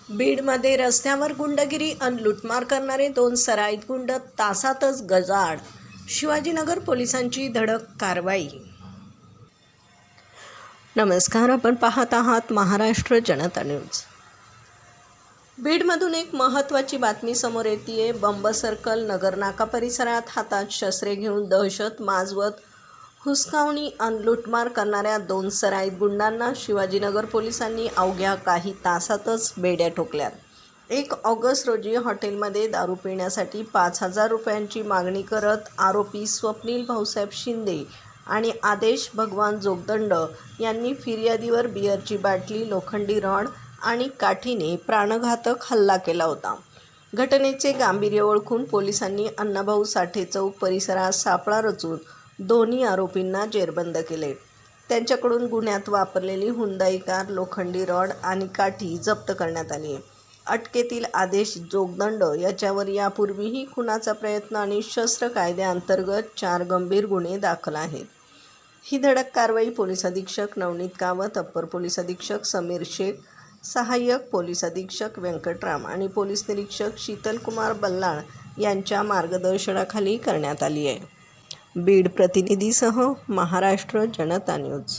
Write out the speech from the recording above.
बीडमध्ये रस्त्यावर गुंडगिरी आणि लूटमार करणारे 2 सराईत गुंड तासातच गजाआड. शिवाजीनगर पोलिसांची धडक कारवाई. नमस्कार, आपण पाहत आहात महाराष्ट्र जनता न्यूज. बीडमधून एक महत्त्वाची बातमी समोर येते. बंब सर्कल नगरनाका परिसरात हातात शस्त्रे घेऊन दहशत माजवत हुसकावणी आणि लूटमार करणाऱ्या 2 सराईत गुंडांना शिवाजीनगर पोलिसांनी अवघ्या काही तासातच बेड्या ठोकल्यात. 1 ऑगस्ट रोजी हॉटेलमध्ये दारू पिण्यासाठी 5,000 रुपयांची मागणी करत आरोपी स्वप्नील भाऊसाहेब शिंदे आणि आदेश भगवान जोगदंड यांनी फिर्यादीवर बिअरची बाटली, लोखंडी रॉड आणि काठीने प्राणघातक हल्ला केला होता. घटनेचे गांभीर्य ओळखून पोलिसांनी अण्णाभाऊ साठे चौक परिसरात सापळा रचून दोन्ही आरोपींना जेरबंद केले. त्यांच्याकडून गुन्ह्यात वापरलेली हुंडाई कार, लोखंडी रॉड आणि काठी जप्त करण्यात आली. अटकेतील आदेश जोगदंड याच्यावर यापूर्वीही खुनाचा प्रयत्न आणि शस्त्र कायद्याअंतर्गत 4 गंभीर गुन्हे दाखल आहेत. ही धडक कारवाई पोलीस अधीक्षक नवनीत कावत, अप्पर पोलीस अधीक्षक समीर शेख, सहाय्यक पोलीस अधीक्षक व्यंकटराम आणि पोलीस निरीक्षक शीतलकुमार बल्लाळ यांच्या मार्गदर्शनाखाली करण्यात आली आहे. बीड प्रतिनिधीसह महाराष्ट्र जनता न्यूज.